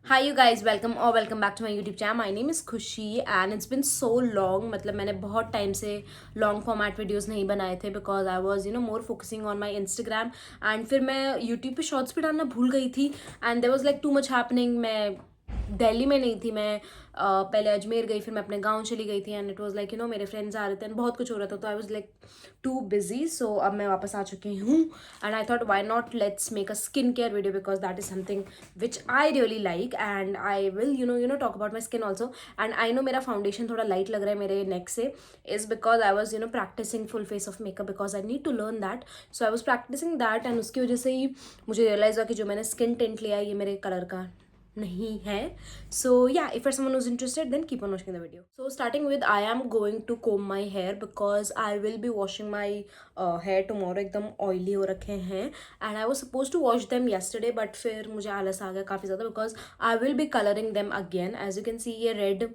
Hi you guys, welcome back to my YouTube channel. My name is Khushi and it's been so long. मतलब मैंने बहुत time से long format videos नहीं बनाए थे because I was more focusing on my Instagram and फिर मैं YouTube पे शॉर्ट्स भी डालना भूल गई थी and there was like too much happening. मैं दिल्ली में नहीं थी. मैं पहले अजमेर गई, फिर मैं अपने गांव चली गई थी एंड इट वाज लाइक मेरे फ्रेंड्स आ रहे थे एंड बहुत कुछ हो रहा था, तो I was like too busy. So अब मैं वापस आ चुकी हूँ and I thought why not let's make a skin care video because that is something which I really like and I will talk about my skin also. And I know मेरा foundation थोड़ा light लग रहा है मेरे नेक से is because I was practicing full face of makeup because I need to learn that. So I was practicing that and उसकी वजह से ही मुझे रियलाइज हुआ कि जो मैंने स्किन टेंट लिया है ये मेरे कलर का नहीं है. So yeah, if someone who's interested then keep on watching the video. So starting with, I am going to comb my hair because I will be washing my hair tomorrow. एकदम oily हो रखे हैं and I was supposed to wash them yesterday but फिर मुझे आलस आ गया काफ़ी ज़्यादा because I will be coloring them again. As you can see ये red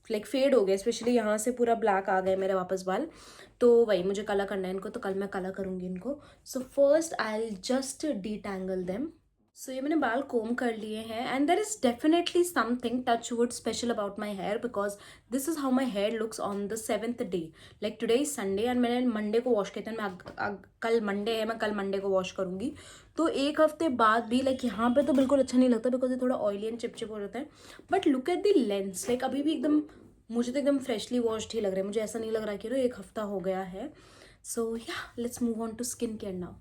लाइक फेड हो गया, स्पेशली यहाँ से पूरा ब्लैक आ गए मेरे वापस बाल. तो वही मुझे कलर करना है इनको, तो कल मैं कलर करूँगी इनको. So first I just detangle them. So ये मैंने बाल कोम कर लिए हैं and there is definitely something touch wood special about my hair because this is how my hair looks on the 7th day. Like today is Sunday and मैंने Monday को wash किया था. मैं कल मंडे है, मैं कल मंडे को वॉश करूँगी. तो एक हफ्ते बाद भी लाइक यहाँ पे तो बिल्कुल अच्छा नहीं लगता बिकॉज ये थोड़ा ऑयली एंड चिपचिप हो जाता है. But look at the lens, like अभी भी एकदम मुझे तो एकदम फ्रेशली वॉश्ड ही लग रहा है. मुझे ऐसा नहीं लग रहा कि एक हफ्ता हो गया है. सो या let's move on to skin care now.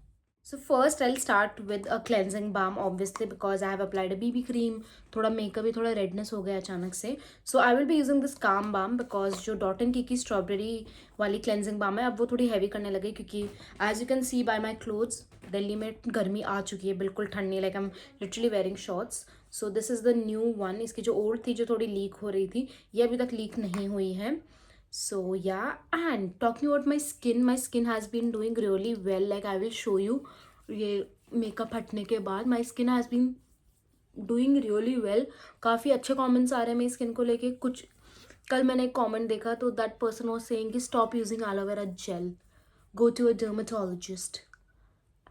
So first I'll start with a cleansing balm obviously because I have applied a BB cream. थोड़ा मेकअप भी थोड़ा रेडनेस हो गया अचानक से. So I will be using this calm balm because जो dot and key strawberry वाली cleansing balm है अब वो थोड़ी हैवी करने लगी क्योंकि as you can see by my clothes Delhi में गर्मी आ चुकी है, बिल्कुल ठंड नहीं. Like I am literally wearing shorts. So this is the new one. इसकी जो ओल्ड थी जो थोड़ी लीक हो रही थी ये अभी तक लीक नहीं हुई है. So yeah, and talking about my skin has been doing really well. Like I will show you. ये मेकअप हटने के बाद my skin has been doing really well. काफ़ी अच्छे कमेंट्स आ रहे हैं मेरी स्किन को लेके. कुछ कल मैंने एक कमेंट देखा तो दैट पर्सन वाज सेइंग कि stop using aloe vera gel, go to a dermatologist.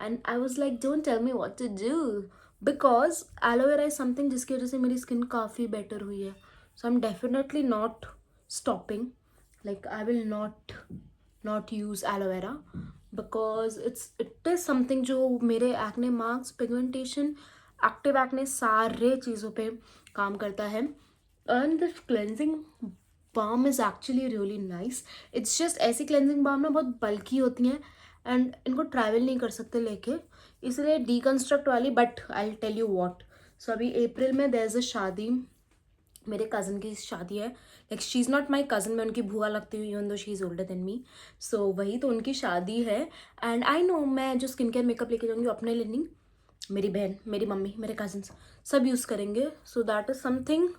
And I was like don't tell me what to do because aloe vera is something जिसकी वजह से मेरी स्किन काफ़ी बेटर हुई है. So I am definitely not stopping. Like I will not use aloe vera because it is something जो मेरे acne marks, pigmentation, active acne सारे चीज़ों पे काम करता है. And this cleansing balm is actually really nice. It's just ऐसी cleansing balm ना बहुत बल्कि होती हैं एंड इनको ट्रैवल नहीं कर सकते लेके, इसलिए डीकंस्ट्रक्ट वाली. But I tell you what. So अभी अप्रैल में देयर इज़ अ शादी, मेरे कज़न की शादी है. Like she is not my cousin, मैं उनकी बुआ लगती हूँ even though she is older than me. So वही तो उनकी शादी है एंड आई नो मैं जो स्किन केयर मेकअप लेके जाऊँगी अपने लिए नहीं, मेरी बहन, मेरी मम्मी, मेरे कज़न्स सब यूज़ करेंगे. सो दैट इज़ समथिंग.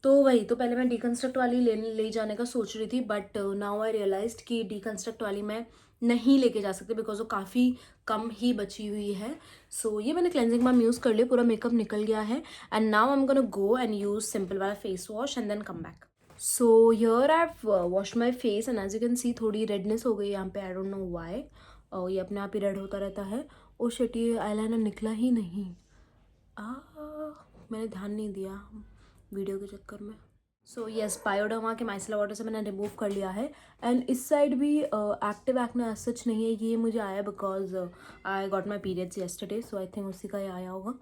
तो वही तो पहले मैं डीकंस्ट्रक्ट वाली ले जाने का सोच रही थी बट नाउ आई रियलाइज्ड कि डीकंस्ट्रक्ट वाली मैं नहीं लेके जा सकते बिकॉज वो काफ़ी कम ही बची हुई है. सो ये मैंने क्लेंजिंग बाम यूज़ कर लिया, पूरा मेकअप निकल गया है and now I am gonna go and use simple वाला face wash and then come back. So here I have wash my face and as you can see थोड़ी redness हो गई यहाँ पे. I don't know why. ये अपने आप ही red होता रहता है. ओ शिट, ये आईलाइनर निकला ही नहीं. आ मैंने ध्यान नहीं दिया वीडियो के चक्कर में. सो येस, बायोडर्मा के माइसेलर वाटर से मैंने रिमूव कर लिया है एंड इस साइड भी एक्टिव एक्ने सच नहीं है. ये मुझे आया because I got my periods yesterday, so I think उसी का ही आया होगा.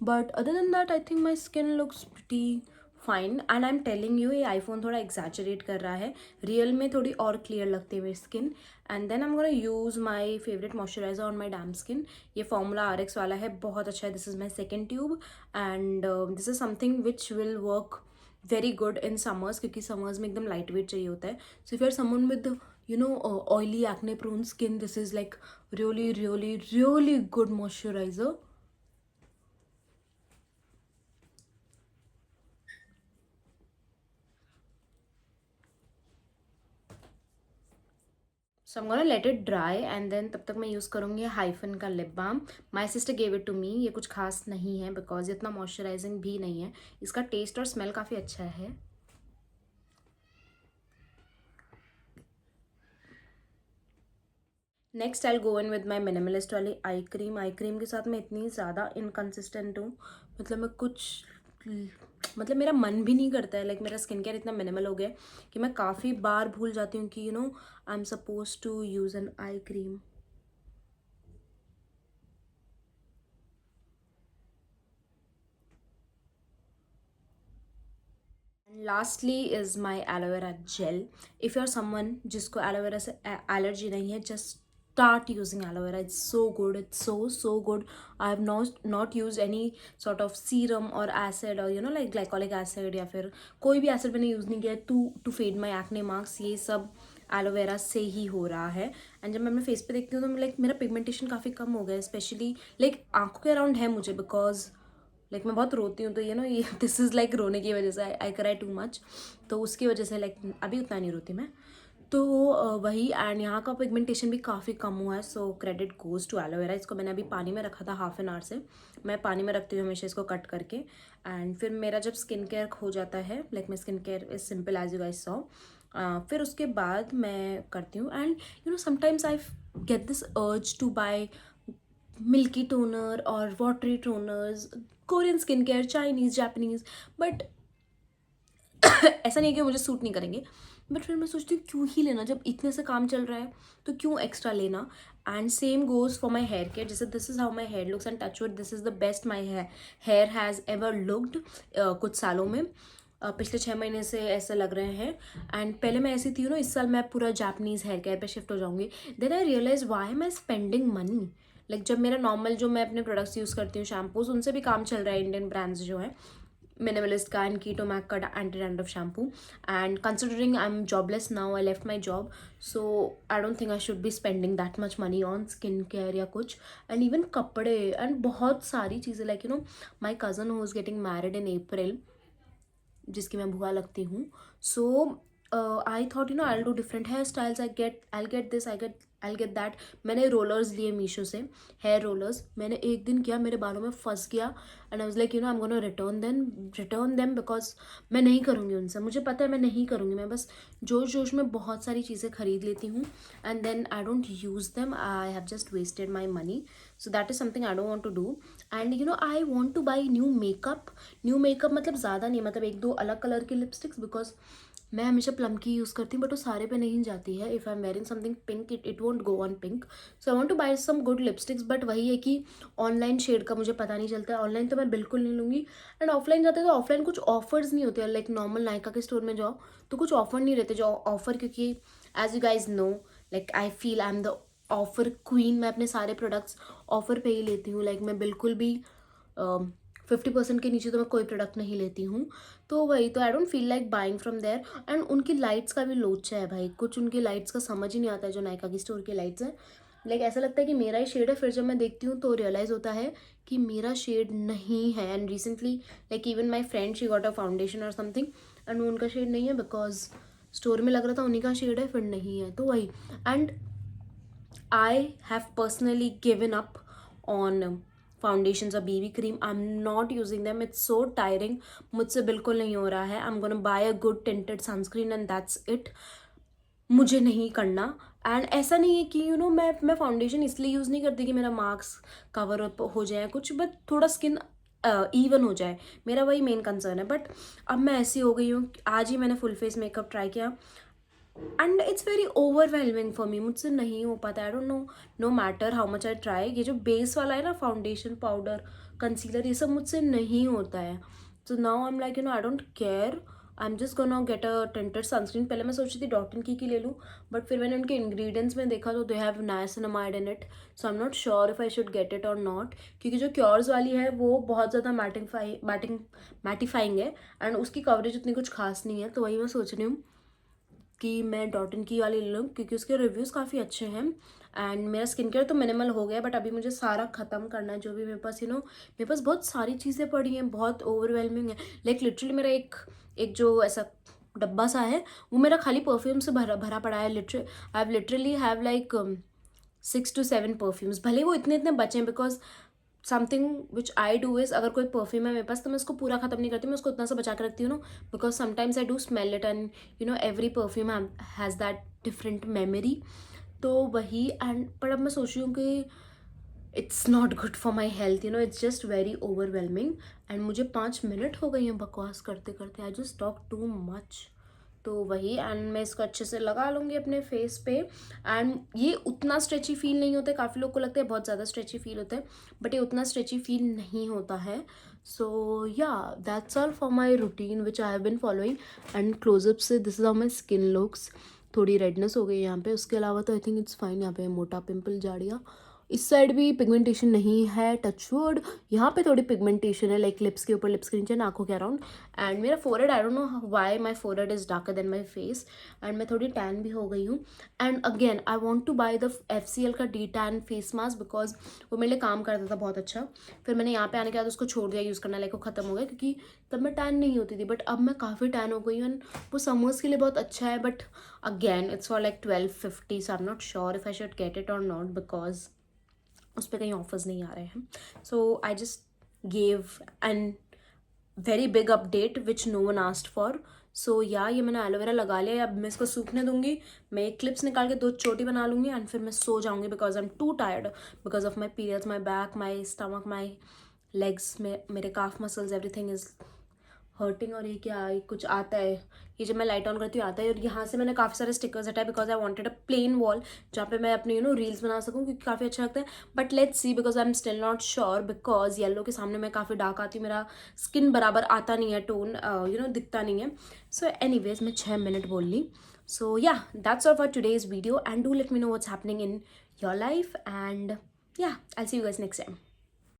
But other than that I think my skin looks pretty fine and I am telling you ये आईफोन थोड़ा एग्जैचरेट कर रहा है. रियल में थोड़ी और क्लियर लगती है मेरी skin. And then I am gonna use my favourite moisturiser on my damp skin. ये फॉर्मूला RX वाला है, बहुत अच्छा है. This is my second tube and this is something which will work very good in summers क्योंकि summers में एकदम light weight चाहिए होता है. So if you are someone with oily acne prone skin, this is like really really really good moisturiser. So I am gonna let it dry and then तब तक मैं use करूँगी hyphen का lip balm. My sister gave it to me. ये कुछ खास नहीं है बिकॉज इतना मॉइस्चराइजिंग भी नहीं है. इसका टेस्ट और स्मेल काफ़ी अच्छा है. Next I go in with my minimalist वाली आई क्रीम. आई क्रीम के साथ मैं इतनी ज़्यादा इनकन्सिस्टेंट हूँ, मतलब मैं कुछ मतलब मेरा मन भी नहीं करता है, लाइक मेरा स्किन केयर इतना मिनिमल हो गया है कि मैं काफ़ी बार भूल जाती हूँ कि I am suppose to use an eye cream. Lastly is my aloe vera gel. If you are someone जिसको एलोवेरा से एलर्जी नहीं है, just start using aloe vera. It's so good, it's so good. I have not used any sort of serum or acid or like glycolic acid या फिर कोई भी acid मैंने use नहीं किया to fade my acne marks. ये सब aloe vera से ही हो रहा है. एंड जब मैं अपने फेस पे देखती हूँ तो लाइक मेरा पिगमेंटेशन काफ़ी कम हो गया है, स्पेशली लाइक आंखों के अराउंड है मुझे, बिकॉज लाइक मैं बहुत रोती हूँ, तो ये दिस इज़ लाइक रोने की वजह से आई क्राई टू मच, तो उसकी वजह से लाइक अभी उतना नहीं रोती मैं. तो वही. एंड यहाँ का पिगमेंटेशन भी काफ़ी कम हुआ है, so credit goes to aloe vera. इसको मैंने अभी पानी में रखा था हाफ एन आवर से. मैं पानी में रखती हूँ हमेशा इसको कट करके. एंड फिर मेरा जब स्किन केयर हो जाता है, like my skin care is simple as you guys saw, फिर उसके बाद मैं करती हूँ. And sometimes I get this urge to buy milky toner और watery toners, Korean skin care, Chinese, Japanese, but ऐसा नहीं है कि मुझे सूट नहीं करेंगे. बट फिर मैं सोचती हूँ क्यों ही लेना, जब इतने से काम चल रहा है तो क्यों एक्स्ट्रा लेना. And same goes for my hair care. जैसे this is how my hair looks and touch wood this is the best my hair has ever looked कुछ सालों में. पिछले 6 महीने से ऐसे लग रहे हैं. एंड पहले मैं ऐसी थी इस साल मैं पूरा जापनीज़ हेयर केयर पे शिफ्ट हो जाऊँगी. Then I realise why am I spending money. Like जब मेरा नॉर्मल जो मैं अपने प्रोडक्ट्स यूज़ करती हूँ, शैम्पूज, उनसे भी काम चल रहा है, इंडियन ब्रांड्स जो हैं, मिनिमलिस्ट का एंड कीटोमैक का anti dandruff shampoo. And considering I am jobless now, I left my job, so I don't think I should be spending that much money on skin care या कुछ. And even कपड़े and बहुत सारी चीज़ें, like my cousin who is getting married in April, जिसकी मैं बुआ लगती हूँ. So I thought I do different hair styles. I get this, I get that. मैंने रोलर्स लिए मीशो से, हेयर रोलर्स. मैंने एक दिन किया, मेरे बालों में फंस गया. And I was like I am gonna return them because मैं नहीं करूँगी उनसे. मुझे पता है मैं नहीं करूँगी. मैं बस जोश जोश में बहुत सारी चीज़ें खरीद लेती हूँ and then I don't use them. I have just wasted my money. So that is something I don't want to do. And I want to buy new makeup मतलब ज़्यादा नहीं, मतलब 1-2 अलग कलर की लिपस्टिक्स, बिकॉज मैं हमेशा plum की use करती हूँ बट वो सारे पे नहीं जाती है. If I am wearing something pink it won't go on pink. So I want to buy some good lipsticks. But वही है कि ऑनलाइन शेड का मुझे पता नहीं चलता है. ऑनलाइन तो मैं बिल्कुल नहीं लूँगी. एंड ऑफलाइन जाते तो ऑफलाइन कुछ ऑफर्स नहीं होते हैं. लाइक नॉर्मल नायका के स्टोर में जाओ तो कुछ ऑफर नहीं रहते जो ऑफर, क्योंकि as you guys know, like I feel I am the offer queen. मैं अपने सारे प्रोडक्ट्स ऑफर पे ही लेती हूँ. लाइक मैं बिल्कुल भी 50% के नीचे तो मैं कोई प्रोडक्ट नहीं लेती हूँ. तो वही, तो I don't feel like buying from there. And उनकी लाइट्स का भी लोचा है भाई. कुछ उनकी लाइट्स का समझ ही नहीं आता है जो नायका की स्टोर की लाइट्स हैं. लाइक ऐसा लगता है कि मेरा ही शेड है, फिर जब मैं देखती हूँ तो रियलाइज़ होता है कि मेरा शेड नहीं है. And recently like even my friend she got a foundation और समथिंग एंड वो उनका शेड नहीं है, बिकॉज स्टोर में लग रहा था उन्हीं का शेड है, फिर नहीं है. तो वही. And I have personally given up on foundations और BB cream. I am not using them. It's so tiring. मुझसे बिल्कुल नहीं हो रहा है. I am gonna buy a good tinted sunscreen and that's it. मुझे नहीं करना. एंड ऐसा नहीं है कि मैं फाउंडेशन इसलिए यूज़ नहीं करती कि मेरा मार्क्स कवर अप हो जाए कुछ, बट थोड़ा स्किन इवन हो जाए, मेरा वही मेन कंसर्न है. बट अब मैं ऐसी हो गई हूँ, आज ही मैंने फुल फेस मेकअप ट्राई किया and it's very overwhelming for me. मुझसे नहीं हो पाता. I don't know, no matter how much I try. ये जो बेस वाला है ना, फाउंडेशन, पाउडर, कंसीलर, ये सब मुझसे नहीं होता है. So now I am like I don't care. I am just gonna get a tinted sunscreen. पहले मैं सोची थी डॉट एंड की ले लूँ, बट फिर मैंने उनके इंग्रेडिएंट्स में देखा तो they have niacinamide in it. So I am not sure if I should get it or not, क्योंकि जो क्योर्स वाली है वो बहुत ज़्यादा मैटिफाइंग है एंड उसकी कवरेज उतनी कुछ खास नहीं है. तो वही मैं सोच रही हूँ कि मैं डॉट एंड की वाली ले लूँ, क्योंकि उसके रिव्यूज़ काफ़ी अच्छे हैं. एंड मेरा स्किन केयर तो मिनिमल हो गया, बट अभी मुझे सारा ख़त्म करना है जो भी मेरे पास मेरे पास बहुत सारी चीज़ें पड़ी हैं, बहुत ओवरवेलमिंग है. लाइक लिटरली मेरा एक जो ऐसा डब्बा सा है वो मेरा खाली परफ्यूम से भरा पड़ा है. I literally have like 6 to 7 perfumes. भले वो इतने बचे हैं, because something which I do is, अगर कोई परफ्यूम है मेरे पास तो मैं उसको पूरा ख़त्म नहीं करती. मैं उसको उतना सा बचा के रखती हूँ because sometimes I do smell it and every perfume has that different memory. तो वही. एंड पर अब मैं सोच रही हूँ कि it's not good for my health. It's just very overwhelming. And मुझे 5 मिनट हो गई हैं बकवास करते करते. I just talk too much. तो वही, एंड मैं इसको अच्छे से लगा लूँगी अपने फेस पे. एंड ये उतना स्ट्रेची फील नहीं होता है. काफ़ी लोग को लगता है बहुत ज़्यादा स्ट्रेची फील होता है, बट ये उतना स्ट्रेची फील नहीं होता है. So yeah, that's all for my routine which I have been following. And closeup से this is how my skin looks. थोड़ी रेडनेस हो गई यहाँ पे, उसके अलावा तो आई थिंक इट्स फाइन. यहाँ पे मोटा पिंपल झाड़ियाँ. इस साइड भी पिगमेंटेशन नहीं है, टचवुड. यहाँ पे थोड़ी पिगमेंटेशन है, लाइक लिप्स के ऊपर, लिप्स के नीचे, नाकों के अराउंड. एंड मेरा forehead, I don't know why my forehead is darker than my face. And मैं थोड़ी टैन भी हो गई हूँ. And again I want to buy the FCL का de tan face mask, because वो मेरे लिए काम करता था बहुत अच्छा. फिर मैंने यहाँ पे आने के बाद उसको छोड़ दिया यूज़ करना, लाइक वो ख़त्म हो गया, क्योंकि तब मैं टैन नहीं होती थी. बट अब मैं काफ़ी टैन हो गई हूँ. एंड वो समर्स के लिए बहुत अच्छा है, but again it's for like 1250. So I am not sure if I should get it or not, because उस पर कहीं ऑफर्स नहीं आ रहे हैं. So I just gave an very big update which no one asked for. So yeah, ये मैंने aloe vera लगा लिया. अब मैं इसको सूखने दूंगी. मैं एक क्लिप्स निकाल के 2 चोटी बना लूँगी एंड फिर मैं सो जाऊँगी, because I am to tired, because of my periods, my back, my stomach, my legs में मेरे काफ मसल्स, एवरीथिंग इज हर्टिंग. और ये क्या, ये कुछ आता है, ये जब मैं लाइट ऑन करती हूँ आता है. और यहाँ से मैंने काफ़ी सारे स्टिकर्स हटाए, because I wanted a plain wall जहाँ पे मैं अपने रील्स बना सकूँ, क्योंकि काफ़ी अच्छा लगता है. But let's see, because I am still not sure, because yellow के सामने मैं काफ़ी डार्क आती हूँ. मेरा स्किन बराबर आता नहीं है, टोन दिखता नहीं है. सो एनीवेज, मैं 6 मिनट बोल ली. सो yeah, that's all for today's video. And do let me know what's happening in your life. And yeah, I'll see you guys next time.